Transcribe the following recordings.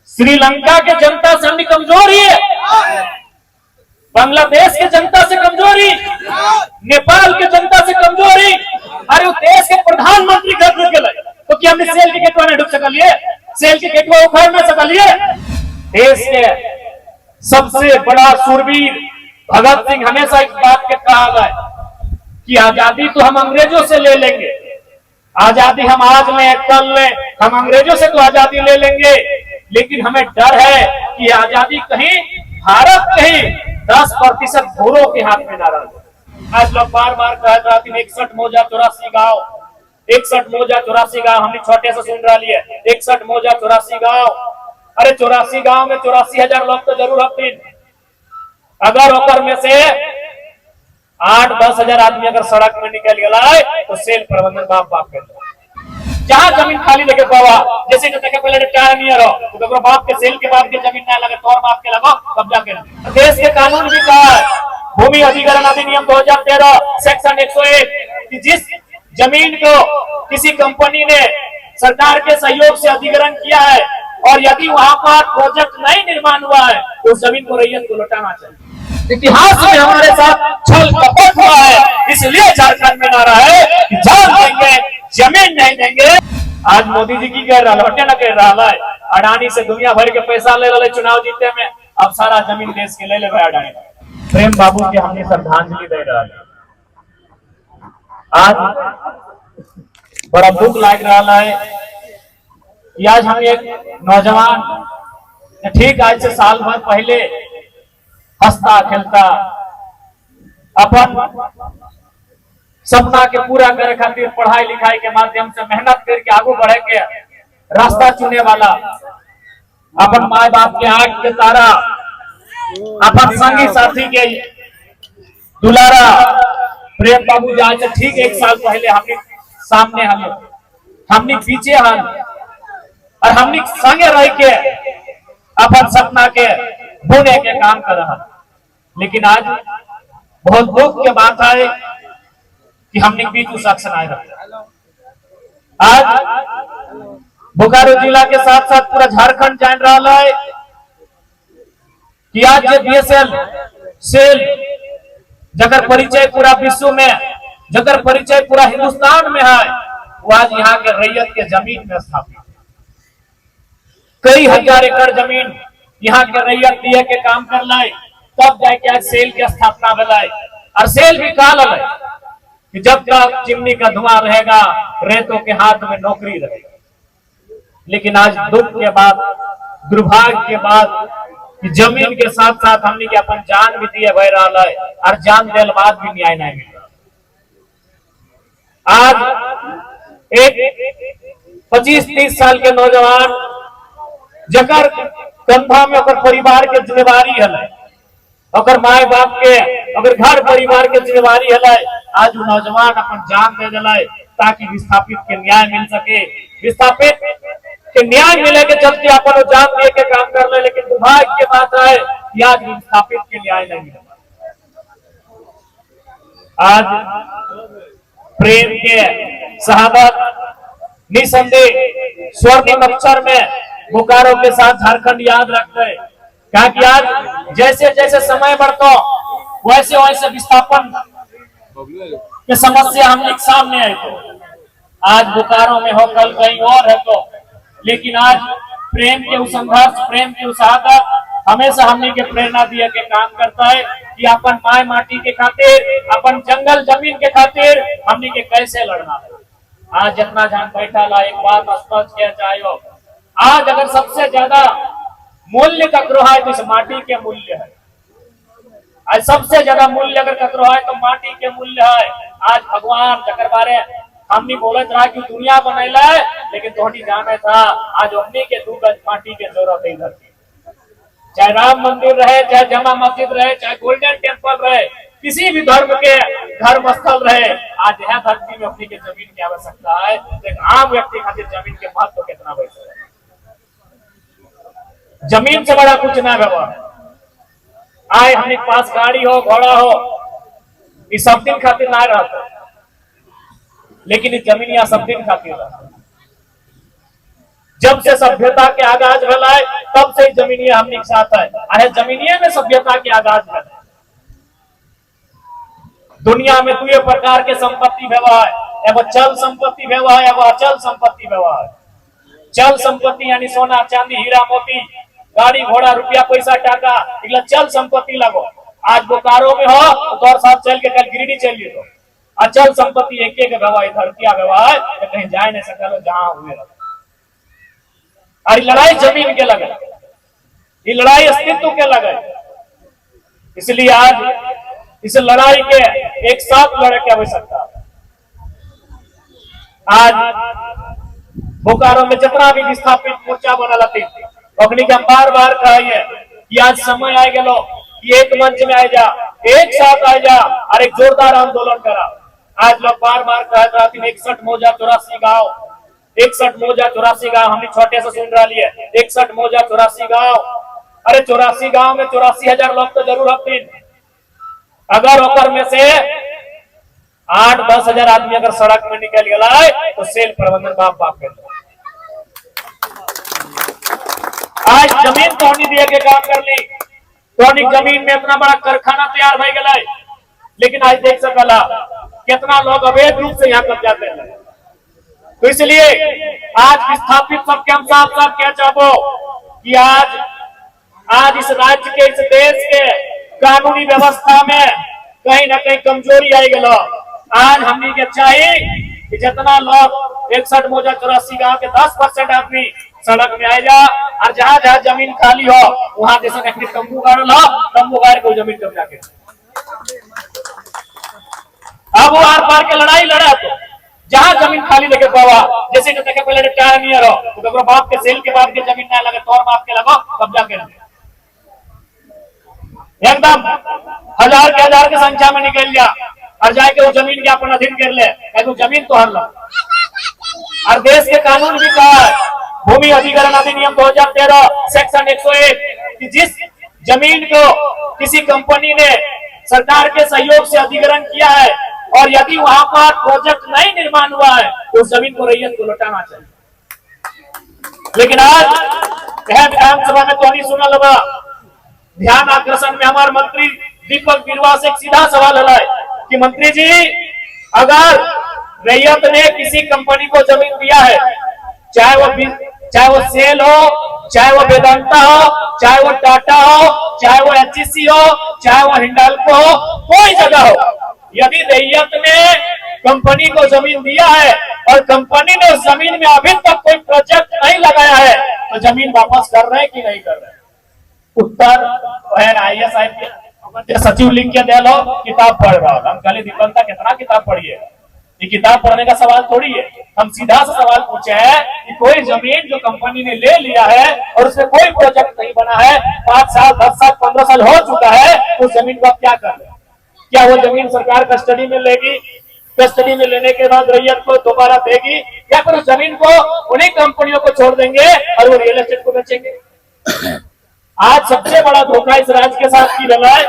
श्रीलंका के जनता से हमने कमजोर ही है, बांग्लादेश के जनता से कमजोरी, नेपाल के जनता से कमजोरी। अरे वो देश के प्रधानमंत्री घर के लगे तो क्या हमने सेल के गेटवा नहीं ढुक सकलिए? सेल के गेटवा उखाड़ ना सकलिए? देश के सबसे बड़ा शूरवीर भगत सिंह हमेशा इस बात के कहा है कि आजादी तो हम अंग्रेजों से ले लेंगे, आजादी हम आज लें कल लें, हम अंग्रेजों से तो आजादी ले लेंगे, लेकिन हमें डर है कि आजादी कहीं भारत कहीं 10% भूरों के हाथ में ना रहे। आज लोग बार बार कह रहा थी 61 मौजा 84 गांव, 61 मौजा 84 गांव हमने छोटे से सुन रहा लिए 61 मौजा 84 गांव। अरे 84 गांव में 84,000 लोग तो जरूर होते, अगर ओकर में से 8-10 हजार आदमी अगर सड़क में निकल गया तो सेल प्रबंधन बाप बाप कर जहां जमीन खाली देखे पावा, जैसे देखे पहले रिटायर नहीं रहो तो बाप के सेल के बाद के जमीन ना लगे तो बाप के लगो कब्जा कर। देश के कानून भी कहा है, भूमि अधिग्रहण अधिनियम 2013 सेक्शन 101 कि जिस जमीन को किसी कंपनी ने सरकार के सहयोग से अधिग्रहण किया है और यदि वहां पर प्रोजेक्ट नहीं निर्माण हुआ है तो उस जमीन को रैयत को लौटाना चाहिए। इतिहास में हमारे साथ छल कपट हुआ है, इसलिए झारखंड में नारा है कि जान देंगे जमीन नहीं देंगे। आज मोदी जी की कह रहा है ना कह रहा है, अडानी से दुनिया भर के पैसा ले रहे चुनाव जीते में, अब सारा जमीन देश के ले ले भाई अडानी। प्रेम बाबू की हमने श्रद्धांजलि दे रहा है। आज बड़ा दुख लग रहा है कि आज हम एक नौजवान ठीक आज से साल भर पहले हंसता खेलता अपन सपना के पूरा करे खातिर पढ़ाई लिखाई के माध्यम से मेहनत करके आगे बढ़े के रास्ता चुने वाला, अपन माए बाप के आंख के तारा, अपन संगी साथी के दुलारा प्रेम बाबू जी आज ठीक 1 साल पहले हमने सामने हमने पीछे और हमने संगे रह के अपन सपना के बुने के काम कर रहा। लेकिन आज बहुत दुख के बात है कि हमने बीच उस एक्शन आए रहा। आज बोकारो जिला के साथ साथ पूरा झारखंड जान रहा है कि आज बीएसएल सेल जगर परिचय पूरा विश्व में, जगर परिचय पूरा हिंदुस्तान में है, वो आज यहाँ के रैयत के जमीन में स्थापित, कई हजार एकड़ जमीन यहाँ के रैयत दिए के काम कर लाए, तब जाके आज सेल की स्थापना बनाए। और सेल भी काल है कि जब तक चिमनी का धुआं रहेगा रेतों के हाथ में नौकरी रहेगी। लेकिन आज दुख के बाद, दुर्भाग्य के बाद कि जमीन के साथ साथ हमने के अपन जान भी दिए बह रहा है और जान देने बाद भी न्याय नहीं मिल रहा। आज एक 25-30 साल के नौजवान जकर कंधा में अगर परिवार के जिम्मेवारी है, अगर माए बाप के अगर घर परिवार के जिम्मेवारी है, आज वो नौजवान अपन जान दे दिलाए ताकि विस्थापित के न्याय मिल सके, विस्थापित के न्याय मिले के चलते अपन जान दे के काम कर ले। लेकिन दुर्भाग्य की बात है कि आज विस्थापित के न्याय नहीं मिला। आज प्रेम के शहादत निसंदेह स्वर्णिम अक्षर में बोकारो के साथ झारखंड याद रखते हैं, क्योंकि आज जैसे जैसे समय बढ़ता वैसे वैसे विस्थापन की समस्या हम एक सामने आई। तो आज बोकारो में हो, कल कहीं और है तो, लेकिन आज प्रेम के उस संघर्ष, प्रेम के उस आदत हमेशा हमने के प्रेरणा दिया के काम करता है कि अपन माए माटी के खातिर, अपन जंगल जमीन के खातिर हमने के कैसे लड़ना है। आज जितना जान बैठा ला एक बात स्पष्ट किया चाहिए, आज अगर सबसे ज्यादा मूल्य ककरो है तो इस माटी के मूल्य है। आज सबसे ज्यादा मूल्य अगर ककरो है तो माटी के मूल्य है। आज भगवान जकर बारे हमने बोलत रहा कि दुनिया बनैला है, लेकिन तोहनी जाने था आज हमने के 2 गज माटी के जरूरत है इधर। चाहे राम मंदिर रहे, चाहे जमा मस्जिद रहे, चाहे गोल्डन टेम्पल रहे, किसी भी धर्म के धर्म स्थल रहे, आज यह धरती में अपनी के जमीन की आवश्यकता है। एक आम व्यक्ति खातिर जमीन के महत्व कितना बढ़ है। जमीन से बड़ा कुछ ना व्यवहार आए हमने पास गाड़ी हो, घोड़ा हो, ये सब दिन खातिर ना रहता, लेकिन इस जमीन या सब दिन खातिर रहता। जब से सभ्यता के आगाज भला है तब से जमीनिया हमने के साथ है। अरे जमीनिया में सभ्यता के आगाज है। दुनिया में दुए प्रकार के संपत्ति व्यवहार, एगो चल संपत्ति व्यवहार, एगो अचल संपत्ति व्यवहार। चल संपत्ति यानी सोना चांदी हीरा मोती गाड़ी घोड़ा रुपया पैसा टाका, इगला चल संपत्ति लगो। आज बोकारो में हो तो और साथ चल के कल गिरिडीह चलिए। तो अचल संपत्ति एक एक गवाह धरतिया गवाह कहीं जा नहीं सकता जहां हुए। और लड़ाई जमीन के लगे, ये लड़ाई अस्तित्व के लगे। इसलिए आज इस लड़ाई के एक साथ लड़े की आवश्यकता। आज बोकारो में जितना भी विस्थापित मोर्चा बनल थी अग्नि के बार बार कहिए कि आज समय आ गया कि एक मंच में आ जा, एक साथ आ जा और एक जोरदार आंदोलन करा। आज लोग बार बार कह रहे 61 मौजा 84 गांव, 61 मौजा 84 गांव हमने छोटे से सुन रहा लिए 61 मौजा 84 गांव। अरे 84 गांव में 84,000 लोग तो जरूर होते। अगर ओकर में से 8-10 हजार आदमी अगर सड़क में निकल गया तो सेल प्रबंधन बाप बाप कर। आज जमीन तो होनी दिए के काम कर ली तो जमीन में इतना बड़ा कारखाना तैयार हो गया, लेकिन आज देख सकला कितना लोग अवैध रूप से यहाँ कब्जा कर रहे हैं। तो इसलिए आज विस्थापित सबके हम साफ साफ क्या चाहो कि आज इस राज्य के, इस देश के कानूनी व्यवस्था में कहीं ना कहीं कमजोरी आई गया। आज हमने के चाहिए कि जितना लोग 61 मौजा 84 गांव के 10% आदमी सड़क में आ जा और जहां जहां जमीन खाली हो वहां जैसे तंबू गाड़ लो, तंबू गाड़ को जमीन कब्जा कर। अब वो आर पार के लड़ाई लड़ा तो जहां जमीन खाली देखे पावा, जैसे जो देखे पहले रिटायर नहीं रहो तो बाप के सेल के बाद के जमीन ना लगे तो और बाप के लगो कब्जा कर एकदम हजार के संख्या में निकल जा और जाके वो जमीन के अपन अधीन कर ले। तो जमीन तो हर लो। और देश के कानून भी कहा है, भूमि अधिग्रहण अधिनियम 2013 सेक्शन 101 कि जिस जमीन को किसी कंपनी ने सरकार के सहयोग से अधिग्रहण किया है और यदि वहां पर प्रोजेक्ट नहीं निर्माण हुआ है तो उस जमीन को रैयत को लौटाना चाहिए। लेकिन आज विधानसभा में तो नहीं सुना लगा। ध्यान आकर्षण में हमारे मंत्री दीपक बिरुआ से एक सीधा सवाल है कि मंत्री जी, अगर रैयत ने किसी कंपनी को जमीन दिया है, चाहे वो सेल हो, चाहे वो वेदांता हो, चाहे वो टाटा हो, चाहे वो एचईसी हो, चाहे वो हिंडाल्को हो, कोई जगह हो, यदि रैयत ने कंपनी को जमीन दिया है और कंपनी ने उस जमीन में अभी तक कोई प्रोजेक्ट नहीं लगाया है तो जमीन वापस कर रहे हैं कि नहीं कर रहे? उत्तर IAS सचिव लिख के दे लो, किताब पढ़ रहा हो। हम कल दीपंता कितना किताब पढ़िए, ये किताब पढ़ने का सवाल थोड़ी है। हम सीधा सा सवाल पूछे है कि कोई जमीन जो कंपनी ने ले लिया है और उसमें कोई प्रोजेक्ट नहीं बना है, 5 साल 10 साल 15 साल हो चुका है, उस जमीन को आप क्या कर रहे हैं? क्या वो जमीन सरकार कस्टडी में लेगी? कस्टडी में लेने के बाद रैयत को दोबारा देगी या फिर उस जमीन को उन्हीं कंपनियों को छोड़ देंगे और वो रियल एस्टेट को बेचेंगे? आज सबसे बड़ा धोखा इस राज्य के साथ की लगा है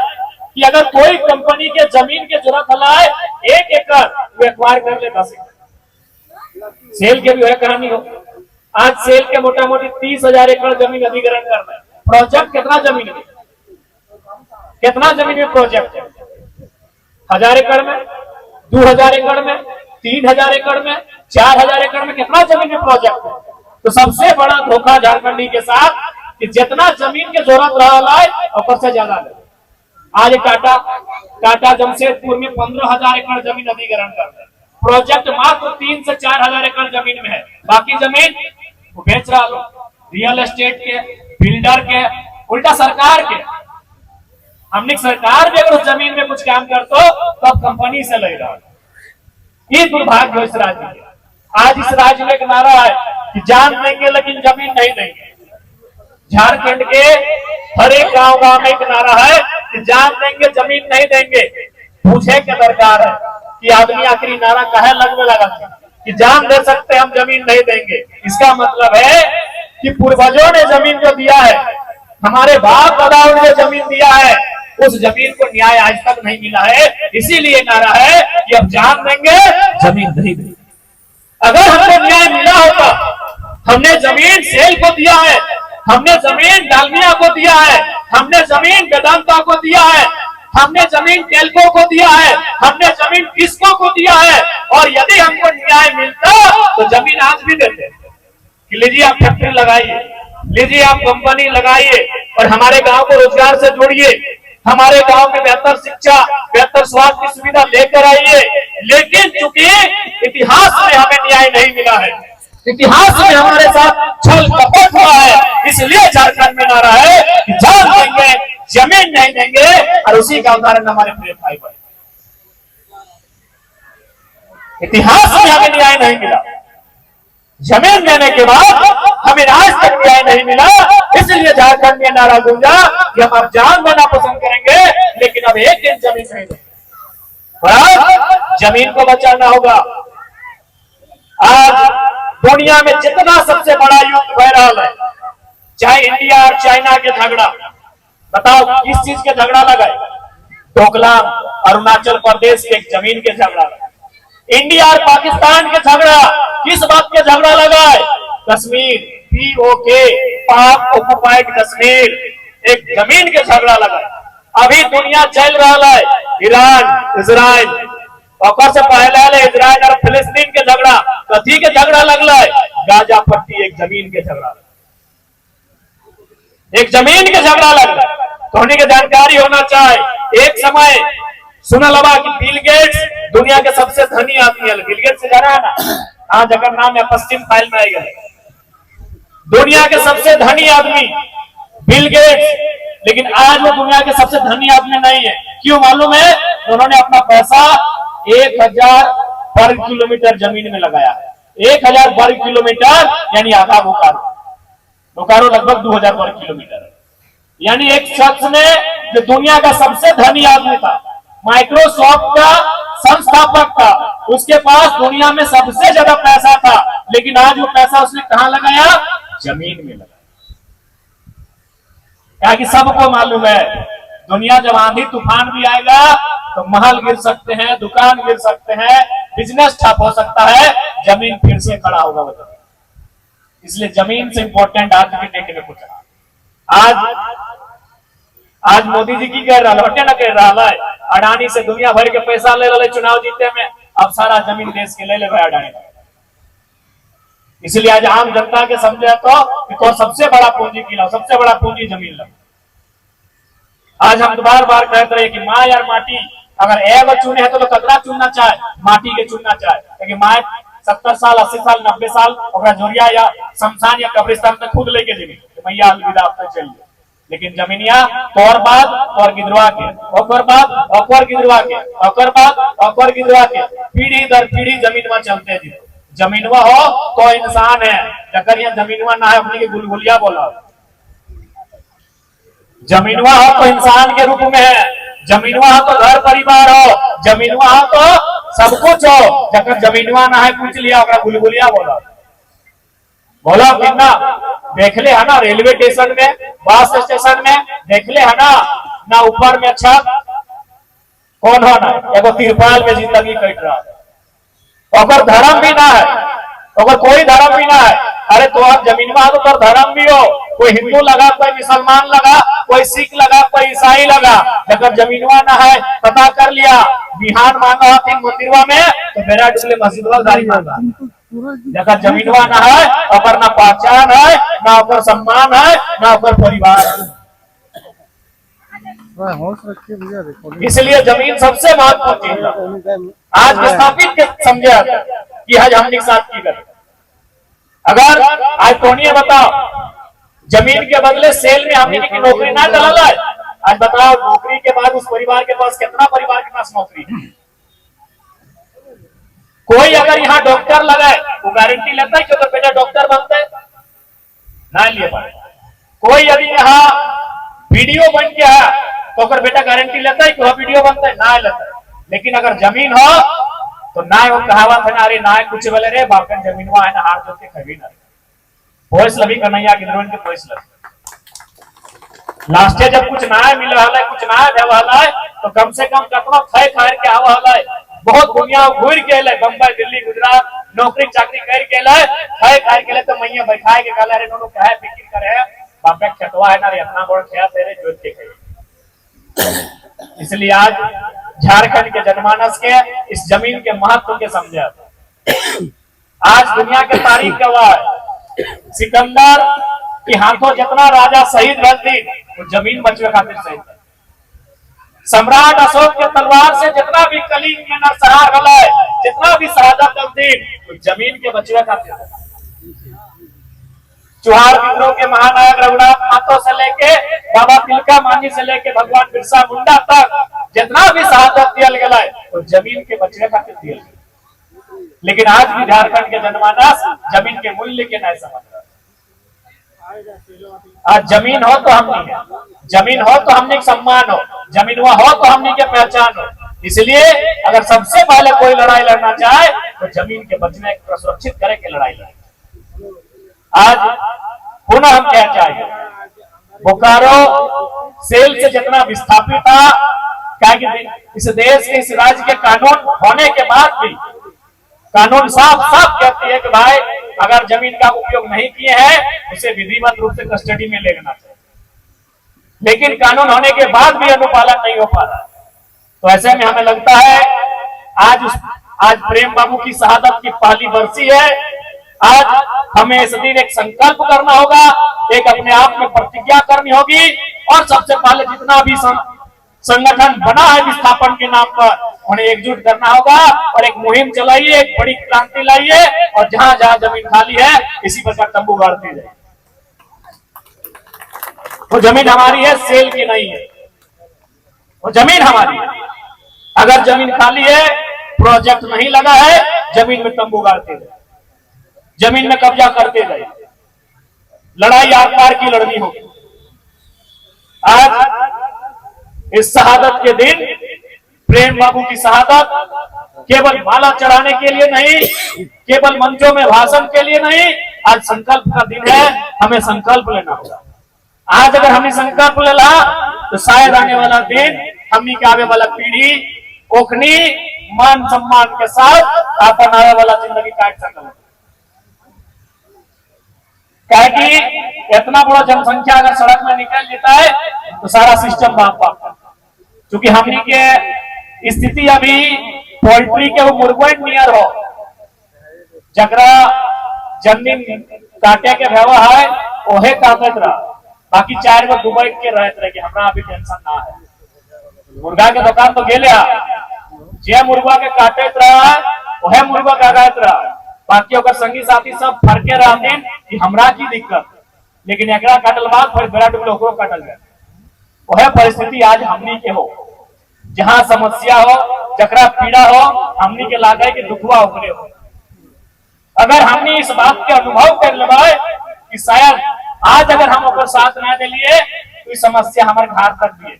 कि अगर कोई कंपनी के जमीन के जरूरत है 1 एकड़ वो एक्वायर कर ले 10 एकड़। सेल के भी वह कहानी हो। आज सेल के मोटा मोटी 30,000 एकड़ जमीन अधिग्रहण कर रहे हैं। प्रोजेक्ट कितना जमीन है, कितना जमीन में प्रोजेक्ट है? 1000 एकड़ में, 2000 एकड़ में, 3000 एकड़ में, 4000 एकड़ में कितना जमीन में प्रोजेक्ट है? तो सबसे बड़ा धोखा झारखंडी के साथ कि जितना जमीन के जरूरत रहा है और से ज्यादा ले। आज टाटा जमशेदपुर में 15,000 एकड़ जमीन अधिग्रहण कर रहे हैं। प्रोजेक्ट मात्र 3 से 4,000 एकड़ जमीन में है, बाकी जमीन वो बेच रहा लोग, रियल एस्टेट के, बिल्डर के, उल्टा सरकार के। हमने सरकार भी अगर उस जमीन में कुछ काम कर तो कंपनी से ले रहा। ये दुर्भाग्य इस राज्य में। आज इस राज्य में एक नारा है कि जान देंगे लेकिन जमीन नहीं देंगे। झारखंड के हर एक गांव में एक नारा है कि जान देंगे जमीन नहीं देंगे। पूछे क्या दरकार है कि आदमी आखिरी नारा कहे लगने लगा कि जान दे सकते हम जमीन नहीं देंगे। इसका मतलब है कि पूर्वजों ने जमीन जो दिया है, हमारे बाप दादाओं ने जमीन दिया है, उस जमीन को न्याय आज तक नहीं मिला है। इसीलिए नारा है कि अब जान देंगे जमीन नहीं देंगे। अगर हमको न्याय मिला होता, हमने जमीन सेल को दिया है हमने जमीन डालमिया को दिया है, हमने जमीन वेदांता को दिया है, हमने जमीन टेल्को को दिया है, हमने जमीन किसको को दिया है। और यदि हमको न्याय मिलता तो जमीन आज भी देते कि लीजिए आप फैक्ट्री लगाइए, लीजिए आप कंपनी लगाइए और हमारे गांव को रोजगार से जोड़िए, हमारे गांव में बेहतर शिक्षा, बेहतर स्वास्थ्य की सुविधा लेकर आइए। लेकिन चूंकि इतिहास में हमें न्याय नहीं मिला है, इतिहास में हमारे साथ छल कपट हुआ है, इसलिए झारखंड में नारा है कि जान देंगे जमीन नहीं देंगे। और उसी का उदाहरण हमारे प्रिय भाई बने, इतिहास में हमें न्याय नहीं मिला, जमीन देने के बाद हमें आज तक न्याय नहीं मिला। इसलिए झारखंड में नारा गूंजा कि हम अब जान देना पसंद करेंगे लेकिन अब एक दिन जमीन नहीं देंगे। जमीन को बचाना होगा। आज दुनिया में जितना सबसे बड़ा युद्ध हो रहा है, चाहे इंडिया और चाइना के झगड़ा, बताओ किस चीज के झगड़ा लगा है? डोकलाम अरुणाचल प्रदेश के जमीन के झगड़ा लगा। इंडिया और पाकिस्तान के झगड़ा किस बात के झगड़ा लगा है? कश्मीर, POK, पाक ऑक्युपाइड कश्मीर, एक जमीन के झगड़ा लगा। अभी दुनिया चल रहा है ईरान इजराइल, और से पहले इजराइल और फिलिस्तीन के झगड़ा, कथी के झगड़ा लगला है? गाजा पट्टी, एक जमीन के झगड़ा, एक जमीन के झगड़ा लगला। तो होने की जानकारी होना चाहिए। एक समय सुना लगा कि बिल गेट्स दुनिया के सबसे धनी आदमी है। बिल गेट्स से जाना है ना, आज अगर नाम है पश्चिम फाइल में आएगा, दुनिया के सबसे धनी आदमी बिल गेट्स। लेकिन आज वो दुनिया के सबसे धनी आदमी नहीं है। क्यों मालूम है? उन्होंने अपना पैसा 1000 वर्ग किलोमीटर जमीन में लगाया है। 1000 वर्ग किलोमीटर यानी आधा बोकारो, बोकारो लगभग 2000 वर्ग किलोमीटर। यानी एक शख्स ने, जो दुनिया का सबसे धनी आदमी था, माइक्रोसॉफ्ट का संस्थापक था, उसके पास दुनिया में सबसे ज्यादा पैसा था, लेकिन आज वो पैसा उसने कहां लगाया? जमीन में लगाया। क्या कि सबको मालूम है दुनिया जब आंधी तूफान भी आएगा तो महल गिर सकते हैं, दुकान गिर सकते हैं, बिजनेस ठप हो सकता है, जमीन फिर से खड़ा होगा वो जमीन। इसलिए जमीन से इंपॉर्टेंट आज के डेट में पूछा। आज मोदी जी की कह रहा है ना, कह रहा है अडानी से दुनिया भर के पैसा ले रहे चुनाव जीते में, अब सारा जमीन देश के ले भाई अडानी। इसलिए आज आम जनता के समझे तो सबसे बड़ा पूंजी की लो, सबसे बड़ा पूंजी जमीन लो। आज हम बार बार कहते रहे कि माँ यार माटी, अगर एगो चुने है तो कतरा चुनना चाहे? माटी के चुनना चाहे, क्योंकि माँ 70 साल 80 साल 90 साल जोरिया या शमशान या कब्रिस्तान में खुद लेके जमीन भैया अलविदा आपको चलिए। लेकिन जमीनिया तौर बाद और गिदवा के, और बाद और गिदवा के, और बाद और गिदवा के, पीढ़ी दर पीढ़ी जमीनवा चलते जी। जमीनवा हो तो इंसान है, अगर यहाँ जमीनवा ना है अपनी के गुलगुलिया बोला। जमीनवा हो तो इंसान के रूप में है, जमीनवा हो तो घर परिवार हो, जमीनवा हो तो सब कुछ हो। जब जमीनवा ना है पूछ लिया गुलगुलिया बोला। बोला कितना देख ले है ना, रेलवे स्टेशन में, बस स्टेशन में देख ले है ना ऊपर में छत कौन हो ना, एगो तिरपाल में जिंदगी कट रहा है। अगर धर्म भी ना है, अगर कोई धर्म भी ना है, अरे तो आप जमीन में तो धर्म भी हो, कोई हिंदू लगा, कोई मुसलमान लगा, कोई सिख लगा, कोई ईसाई लगा, जब जमीनवा ना है पता कर लिया, बिहान मांगा मंदिरवा में तो मेरा डुबले मस्जिदवा गाड़ी मांगा। जब जमीनवा ना है अगर ना पहचान है, ना अगर सम्मान है, ना अगर परिवार है। इसलिए जमीन सबसे महत्वपूर्ण चीज है। आज विस्थापित के समझे कि आज हमने साथ की कर, अगर आज टोनिया बताओ जमीन के बदले सेल में हमने की नौकरी ना डला है, आज बताओ नौकरी के बाद उस परिवार के पास कितना परिवार के पास नौकरी है? कोई अगर यहाँ डॉक्टर लगाए वो गारंटी लेता है कि अगर बेटा डॉक्टर बनता है? ना लिए पाए। कोई यदि यहाँ वीडियो बन गया तो अगर बेटा गारंटी लेता है कि वह वीडियो बनता है? ना लेता है। लेकिन अगर जमीन हो तो ना वो कहावत है ना, अरे ना कुछ बोले रे बाप जमीन हुआ है ना, हाथ जोड़ के कभी ना भोस लभी कन्हैया के द्रोण के भोस लभी। लास्ट जब कुछ ना मिल रहा है, कुछ ना दे रहा है, तो कम से कम कतना खाए खाए के आवा है। बहुत दुनिया घूर के बम्बई दिल्ली गुजरात नौकरी चाकरी कर के खाए खाए के तो मैया बैठाए के कहला रे दोनों क्या फिक्र करे बापे खेतवा है ना रे, इतना बड़ खेत तेरे जोत के खाई। इसलिए आज झारखंड के जनमानस के इस जमीन के महत्व के समझे। आज दुनिया के तारीख गवाह है, सिकंदर के हाथों जितना राजा शहीद भल थी वो जमीन बचवे खातिर शहीद। सम्राट अशोक के तलवार से जितना भी कलीग में नरसंहार भला है, जितना भी शहादत थी वो जमीन के बचवे खातिर। चुहार विद्रोह के महानायक रघुनाथ माथुर से लेके बाबा तिलका मांझी से लेके भगवान बिरसा मुंडा तक जितना भी शहादत दिया गया है वो जमीन के बचवे खातिर दिया। लेकिन आज भी झारखंड के जनमानस जमीन के मूल्य के नहीं समझ रहा। आज जमीन हो तो हमनी है, जमीन हो तो हमने सम्मान हो, जमीन हुआ हो तो हमनी के पहचान हो। इसलिए अगर सबसे पहले कोई लड़ाई लड़ना चाहे तो जमीन के बचने को सुरक्षित करे के लड़ाई लड़े। आज पुनः हम क्या चाहिए, बोकारो सेल से जितना विस्थापित था, क्या इस देश के इस राज्य के कानून होने के बाद भी कानून साफ साफ कहती है कि भाई अगर जमीन का उपयोग नहीं किए हैं उसे विधिवत रूप से कस्टडी में ले लेना चाहिए। लेकिन कानून होने के बाद भी अनुपालन नहीं हो पा रहा। तो ऐसे में हमें लगता है आज प्रेम बाबू की शहादत की पहली बरसी है। आज हमें इस दिन एक संकल्प करना होगा, एक अपने आप में प्रतिज्ञा करनी होगी और सबसे पहले जितना भी संगठन बना है विस्थापन के नाम पर उन्हें एकजुट करना होगा और एक मुहिम चलाइए, एक बड़ी क्रांति लाइए और जहां जहां जमीन खाली है इसी प्रकार तंबू गाड़ती जाए। वो जमीन हमारी है, सेल की नहीं है, वो जमीन हमारी है। अगर जमीन खाली है, प्रोजेक्ट नहीं लगा है, जमीन में तंबू गाड़ते जाए, जमीन में कब्जा करते गए, लड़ाई आर पार की लड़नी होगी। आज इस शहादत के दिन प्रेम बाबू की शहादत केवल माला चढ़ाने के लिए नहीं, केवल मंचों में भाषण के लिए नहीं, आज संकल्प का दिन है। हमें संकल्प लेना होगा। आज अगर हमने संकल्प ले ला तो शायद आने वाला दिन हमनी के आने वाला पीढ़ी ओखनी मान सम्मान के साथ अपन आने वाला जिंदगी काट सकता है। क्या कि इतना बड़ा जनसंख्या अगर सड़क में निकल जाता है तो सारा सिस्टम भाग पाता है। क्योंकि हमनी के स्थिति अभी पोल्ट्री के वो मुर्गों नियर हो, जकरा जमीन काटे के व्यवहार है ओहे काटत रहा, बाकी 4 गो दुबई के रहते रहे कि हमरा अभी टेंशन ना है। मुर्गा के दुकान तो गेले जे मुर्गा के काटत रहा ओहे मुर्गा काटत रहा, बाकी ओकर संगी साथी सब फरके रहते कि हमरा की दिक्कत, लेकिन एकरा काटल बाद फिर बेड़ा डुबले ओकरो काटल जाए। वह परिस्थिति आज हमनी के हो, जहां समस्या हो, जकरा पीड़ा हो, हमनी के लागे कि दुखवा उकरे हो। अगर हमनी इस बात के अनुभव कर लेबे कि शायद आज अगर हम ओकर साथ ना दिलिए तो समस्या हमारे घर तक भी है।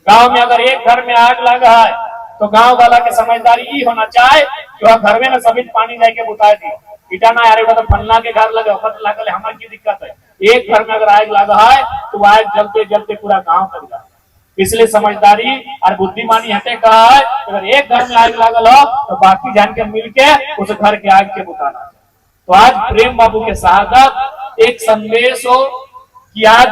गांव में अगर एक घर में आग लगा है तो गांव वाला के समझदारी ये होना चाहिए कि वह घर में ना सभी पानी जाके बुता दी, इटा ना यार तो फन्ना के घर लगे लागल हमारे की दिक्कत है। एक घर में अगर आग लगा है तो आग जलते जलते पूरा गांव कर जाए। इसलिए समझदारी और बुद्धिमानी हटे कहा है अगर एक घर में आग लागल हो तो बाकी जान के मिलके उस घर के आग के बुताना। तो आज प्रेम बाबू के शहादत एक संदेश हो कि आज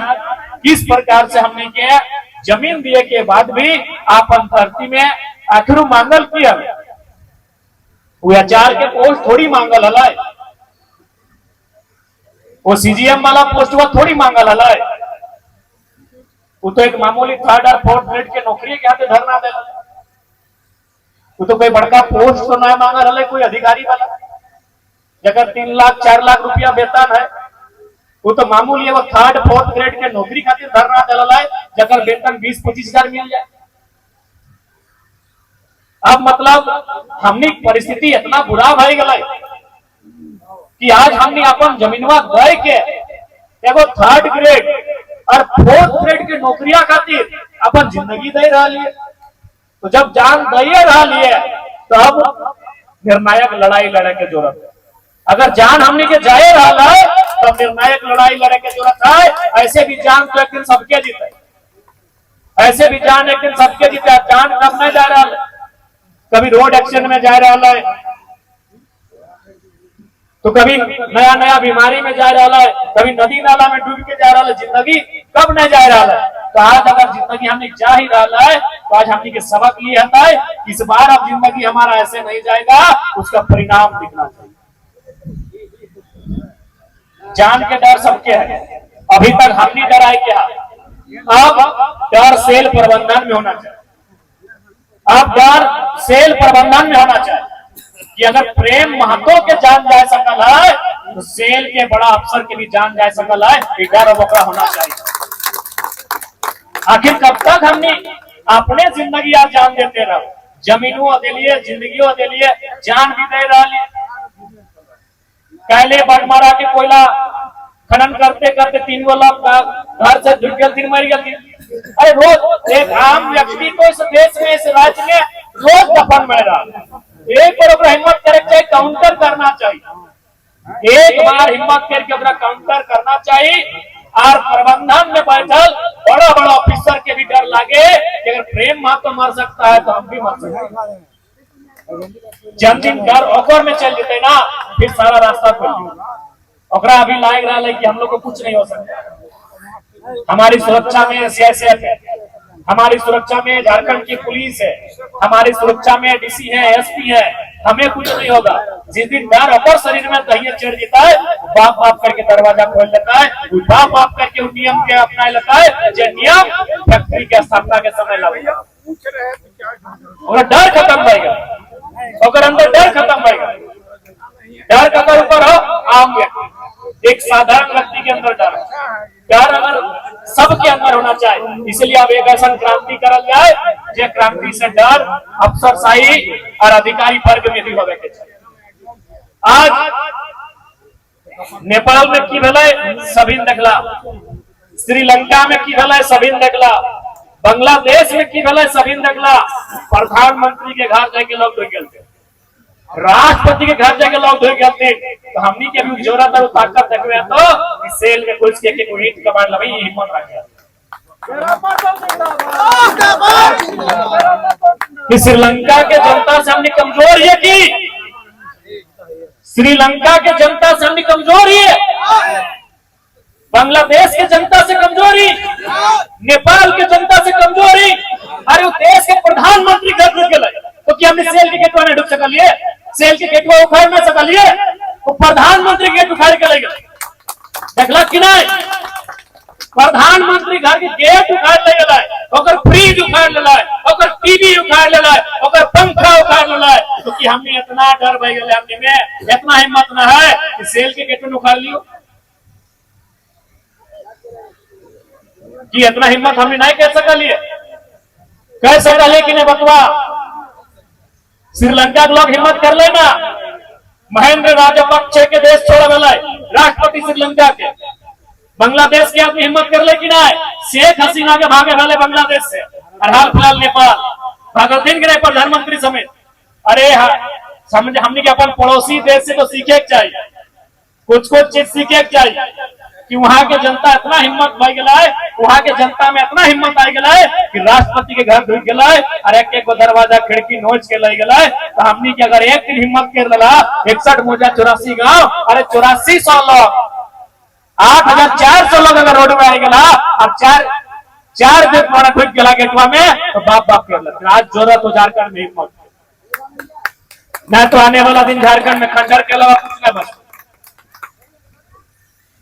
किस प्रकार से हमने किया, जमीन दिए के बाद भी आपन धरती में आखिर मांगल किया, वो आचार के पोस्ट थोड़ी मांगल हलाय, वो सीजीएम वाला पोस्ट वो थोड़ी मांगल हलाय, वो तो एक मामूली 3rd और 4th ग्रेड के नौकरी के हाथे धरना दे, वो तो कोई बड़का पोस्ट तो ना मांगल हलाय कोई अधिकारी वाला, जगह 3 लाख 4 लाख रुपया वेतन है, वो तो मामूली वो 3rd 4th ग्रेड के नौकरी खातिर धरना दे है, जगह वेतन 20-25 हजार मिल जाए। अब मतलब हमनी परिस्थिति इतना बुरा भाई गला कि आज हमने अपन जमीनवा दे के एगो 3rd ग्रेड और 4th ग्रेड के नौकरिया खातिर अपन जिंदगी दे रहा लिए। तो जब जान दे रहा लिए तो अब निर्णायक लड़ाई लड़े के जरूरत है। अगर जान हमने के जाए रहा है तो निर्णायक लड़ाई लड़े के जरूरत है। ऐसे भी जान तो एक दिन सबके जीते, ऐसे भी जान एक दिन सबके जीते। जान कब नहीं जा रहा है, कभी रोड एक्शन में जा रहा है, तो कभी नया नया बीमारी में जा रहा है, कभी नदी नाला में डूब के जा रहा है। जिंदगी कब नहीं जा रहा है? तो आज अगर जिंदगी हमने जा ही रहा है तो आज हमने के सबक लिए है, इस बार अब जिंदगी हमारा ऐसे नहीं जाएगा, उसका परिणाम दिखना चाहिए। जान के डर सबके है, अभी तक हम नहीं डराए क्या? अब डर सेल प्रबंधन में होना चाहिए। अब डर सेल प्रबंधन में होना चाहिए कि अगर प्रेम महतो के जान जाए सकल है तो सेल के बड़ा अफसर के भी जान जाए सकल है, डर अब ओकरा होना चाहिए। आखिर कब तक हमने अपने जिंदगी आज जान देते रहो? जमीनों दे लिए, जिंदगियों दे लिए, जान भी दे रहा है। पहले बटमारा के कोयला खनन करते करते 3 गो लोग घर से जुट गए, 3 मर गए। अरे रोज एक आम व्यक्ति को इस देश में, इस राज्य में रोज दफन मिल रहा। एक बार हिम्मत करके काउंटर करना चाहिए, एक बार हिम्मत करके काउंटर करना चाहिए। और प्रबंधन में बैठल बड़ा बड़ा ऑफिसर के भी डर लागे कि अगर प्रेम महतो मर सकता है तो हम भी मर सकते हैं। जन दिन डर ओकर में चल जेते ना, फिर सारा रास्ता खुल। ओकरा अभी लाग रहा है कि हम लोग को कुछ नहीं हो सकता। हमारी सुरक्षा में सीआईएसएफ है, हमारी सुरक्षा में झारखंड की पुलिस है, हमारी सुरक्षा में डीसी है, एसपी है, हमें कुछ नहीं होगा। जिस दिन डर अपर शरीर में दहिया चढ़ देता है, बाप बाप करके दरवाजा खोल लेता है, बाप बाप करके उस नियम के अपना लेता है जो नियम फैक्ट्री के स्थापना के समय लगेगा। और डर खत्म होगा, और अंदर डर खत्म होगा। डर का ऊपर हो आम व्यक्ति, एक साधारण व्यक्ति के अंदर डर अगर सबके अंदर होना चाहिए। इसलिए अब एक ऐसा क्रांति करल जाए जो क्रांति से डर अफसरशाही और अधिकारी वर्ग में भी होवे के चाहिए। आज नेपाल में की भेलै सभी देखला, श्रीलंका में की भेलै सभी देखला, बांग्लादेश में की भेलै सभी देखला। प्रधानमंत्री के घर जाके लोग ढुक गए, राष्ट्रपति के घर जाके लोग ढुक गए। तो हमनी के भी जरूरत है ताकत देखबे तो इस सेल के कुछ के कोई हिट कमांड लबई हिम्मत रखे कि श्रीलंका के जनता से हमने कमजोर है, कि श्रीलंका के जनता से हमने कमजोर है, बांग्लादेश के जनता से कमजोरी, नेपाल के जनता से कमजोरी। अरे वो देश के प्रधानमंत्री घर ढुक गए तो क्या हमने सेल के गेटवा नहीं ढुक सकलिए? सेल के गेटवा उखाड़ न सकलिए? वो प्रधानमंत्री गेट उखाड़ के ले गए, देखला कि नहीं? प्रधानमंत्री घर के गेट उखाड़ ले गए, ओकर फ्रिज उखाड़ ले गए, ओकर टीवी उखाड़ ले गए, ओकर पंखा उखाड़ ले गए। तो कि हमने इतना डर भय गए, हमने में इतना हिम्मत न है कि सेल के गेट में उखाड़ लियो? कि इतना हिम्मत हमने नहीं कह सकलिए? कह सकलिए कि नहीं बतवा? श्रीलंका के लोग हिम्मत कर लेना, महेंद्र राजपक्षे के देश छोड़ गए, राष्ट्रपति श्रीलंका के। बांग्लादेश के आदमी हिम्मत कर ले कि नहीं? शेख हसीना के भागे वाले बांग्लादेश से, और हाल फिलहाल नेपाल भागलतीन के प्रधानमंत्री समेत। अरे हाँ, समझ हमने के अपन पड़ोसी देश से तो सीखे चाहिए, कुछ चीज सीखे चाहिए कि वहां के जनता इतना हिम्मत भाई गला है, वहां के जनता में इतना हिम्मत आ गया है कि राष्ट्रपति के घर ढुक गया है और एक एक दरवाजा खिड़की नोच के ले गया है। तो हमने की अगर एक दिन हिम्मत कर दिला 61 मोजा 84 गांव, अरे 8400 लोग, 8400 लोग अगर रोड में आ गया और चार दिन मारा ढुक गया गेटवा में, तो बाप बाप कर ले। आज जरूरत हो झारखंड में हिम्मत, न तो आने वाला दिन झारखंड में खंडर के अलावा कुछ नहीं बच।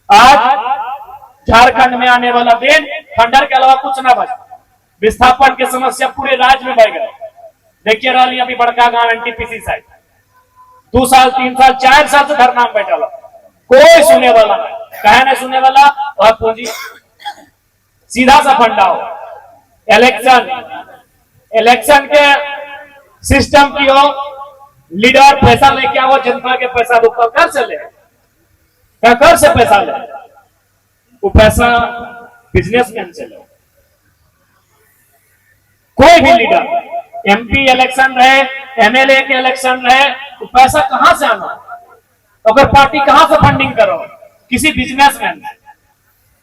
आज झारखंड में आने वाला दिन खंडर के अलावा कुछ ना बचा। विस्थापन की समस्या पूरे राज्य में बढ़ गई। देखिए रही अभी बड़का गांव एनटीपीसी साइड 2 साल 3 साल 4 साल से धरना में बैठा, कोई सुने वाला नहीं। कहे नहीं सुने वाला? और पूंजी सीधा सा फंडा हो, इलेक्शन के सिस्टम की हो, लीडर पैसा लेके आओ, जनता के पैसा वो कर से ले, कर से पैसा ले, वो पैसा बिजनेसमैन से ले। कोई भी लीडर, एमपी इलेक्शन रहे, एमएलए के इलेक्शन रहे, तो पैसा कहां से आना? अगर पार्टी कहां से फंडिंग करो? किसी बिजनेसमैन।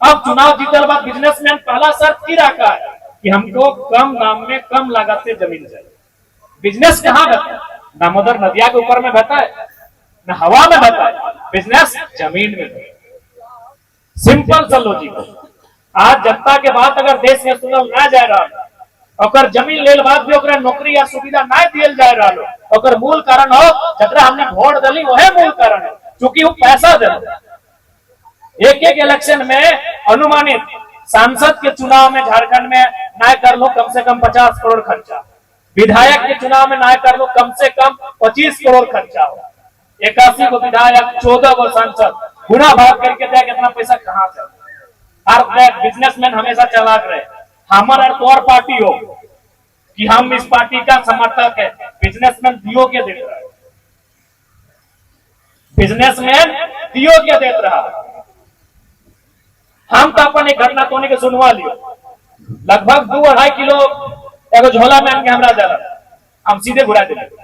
अब चुनाव जीतने बाद बिजनेसमैन पहला शर्त की रखा है कि हमको कम दाम में कम लागत से जमीन चाहिए। बिजनेस कहां बहता है? दामोदर नदिया के ऊपर में बहता है, न हवा में बता, बिजनेस जमीन में। सिंपल सा लॉजिक। आज जनता के बात अगर देश में सुनल ना जा रहा, अगर जमीन लेल बाद भी ओकरा नौकरी या सुविधा ना दियल जा रहा, अगर मूल कारण हो जकरा हमने वोट दिली वह मूल कारण है, क्योंकि वो पैसा दे। एक एक इलेक्शन में अनुमानित सांसद के चुनाव में झारखंड में ना कर लो कम से कम 50 करोड़ खर्चा, विधायक के चुनाव में ना कर लो कम से कम 25 करोड़ खर्चा हो। 81 को विधायक, 14 को सांसद, गुना भाग करके देख कितना पैसा कहां से। और बिजनेसमैन हमेशा चालाक रहे, हमारा तो और पार्टी हो कि हम इस पार्टी का समर्थक है, बिजनेसमैन दियो के देख रहा है, बिजनेसमैन दियो के देख रहा। हम तो अपन एक घटना तो के सुनवा लियो, लगभग 2-2.5 किलो एगो झोला में हमरा दे रहा, हम सीधे घुरा देते।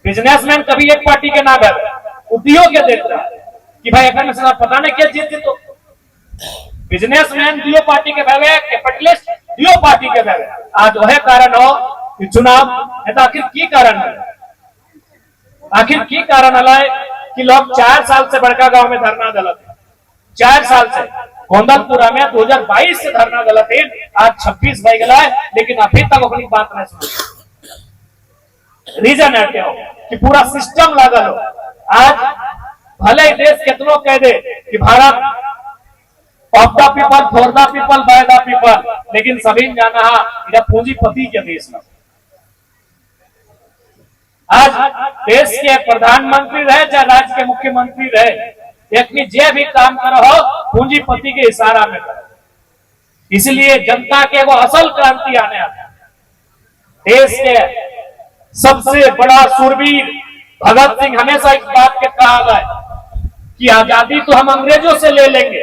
बिजनेसमैन कभी एक पार्टी के ना गए, दियो के देख रहा कि भाई अगर में पता नहीं क्या जीत तो बिजनेसमैन दियो पार्टी के भागे, कैपिटलिस्ट दियो पार्टी के भागे। आज वह कारण हो कि चुनाव है तो आखिर की कारण है, आखिर की कारण है कि लोग 4 साल से बड़का गांव में धरना दलत, 4 साल से गोंदलपुरा में 2022 से धरना दलत, आज 26 बज गया है, लेकिन अभी तक अपनी बात नहीं सुनी। रीजन है क्या कि पूरा सिस्टम लागल हो। आज भले देश कितनों कह दे कि Bharat of the people, for the people, by the people, लेकिन सभी जाना है पूंजीपति के देश में। आज देश के प्रधानमंत्री रहे चाहे राज्य के मुख्यमंत्री रहे, एक जे भी काम करो पूंजीपति के इशारा में करो। इसलिए जनता के वो असल क्रांति आने आता। देश के सबसे बड़ा सूरवीर भगत सिंह हमेशा इस बात के कहा है कि आजादी तो हम अंग्रेजों से ले लेंगे,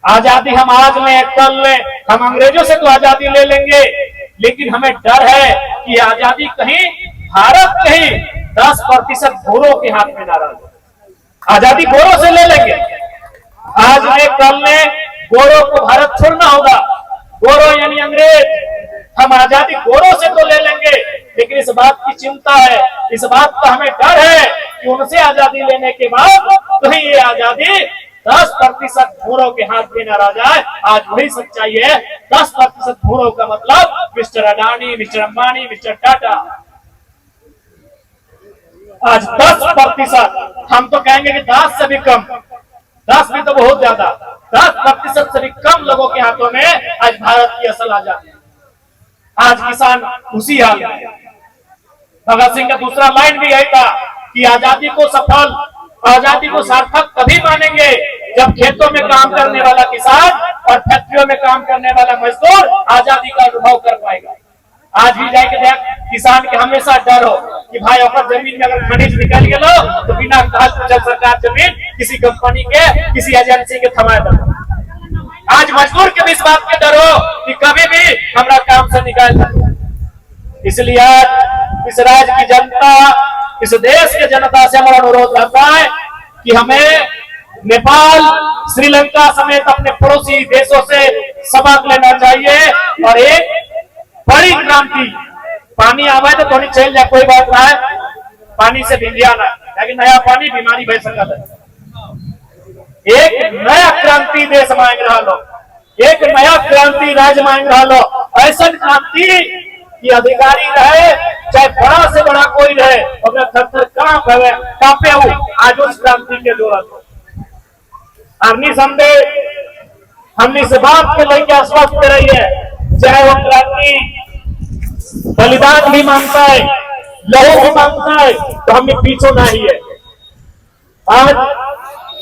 आजादी हम आज लें कल लें, हम अंग्रेजों से तो आजादी ले लेंगे, लेकिन हमें डर है कि आजादी कहीं भारत कहीं 10% गोरों के हाथ में ना रहे। आजादी गोरों से ले लेंगे, आज में कल में गोरों को भारत छोड़ना होगा। गोरों यानी अंग्रेज, हम आजादी गोरों से तो ले लेंगे, लेकिन इस बात की चिंता है, इस बात का हमें डर है कि उनसे आजादी लेने के बाद कहीं ये आजादी 10% गोरों के हाथ में न रह जाए। आज वही सच्चाई है, 10% गोरों का मतलब mister Adani, mister Ambani, mister Tata. आज 10%, हम तो कहेंगे कि 10 से भी कम, 10 भी तो बहुत ज्यादा, 10% से भी कम लोगों के हाथों में आज भारत की असल आजादी। आज किसान उसी हाल में। भगत सिंह का दूसरा लाइन भी यही था कि आजादी को सफल, आजादी को सार्थक तभी मानेंगे जब खेतों में काम करने वाला किसान और फैक्ट्रियों में काम करने वाला मजदूर आजादी का अनुभव कर पाएगा। आज भी जाके देख, किसान के हमेशा डर हो कि भाई अगर जमीन में अगर खनिज निकल गया तो बिना कागज पूछे सरकार जमीन किसी कंपनी के, किसी एजेंसी के थमा दे। आज मजदूर के भी इस बात के डर हो कि कभी भी हमारा काम से निकाल दे। इसलिए आज इस राज्य की जनता, इस देश के जनता से हमारा अनुरोध रहता है कि हमें नेपाल, श्रीलंका समेत अपने पड़ोसी देशों से सबक लेना चाहिए और एक बड़ी क्रांति, पानी आवे तो थोड़ी चल जाए कोई बात ना है, पानी से भिंजिया ना, लेकिन नया पानी बीमारी भय सकता है। एक नया क्रांति देश मांग रहा लो, एक नया क्रांति राज्य मांग रहा लो, ऐसा क्रांति कि अधिकारी रहे चाहे बड़ा से बड़ा कोई रहे, अपना थर कांपे हो। आज उस क्रांति के जरूरत है। निसंदेह हमने से बात के लेके आश्वस्त रही है, चाहे वो क्रांति बलिदान भी मांगता है, लहू भी मांगता है, तो हमें पीछे नहीं है। आज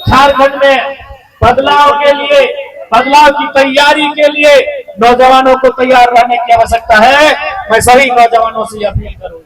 झारखंड में बदलाव के लिए, बदलाव की तैयारी के लिए नौजवानों को तैयार रहने की आवश्यकता है। मैं सभी नौजवानों से अपील करूंगा।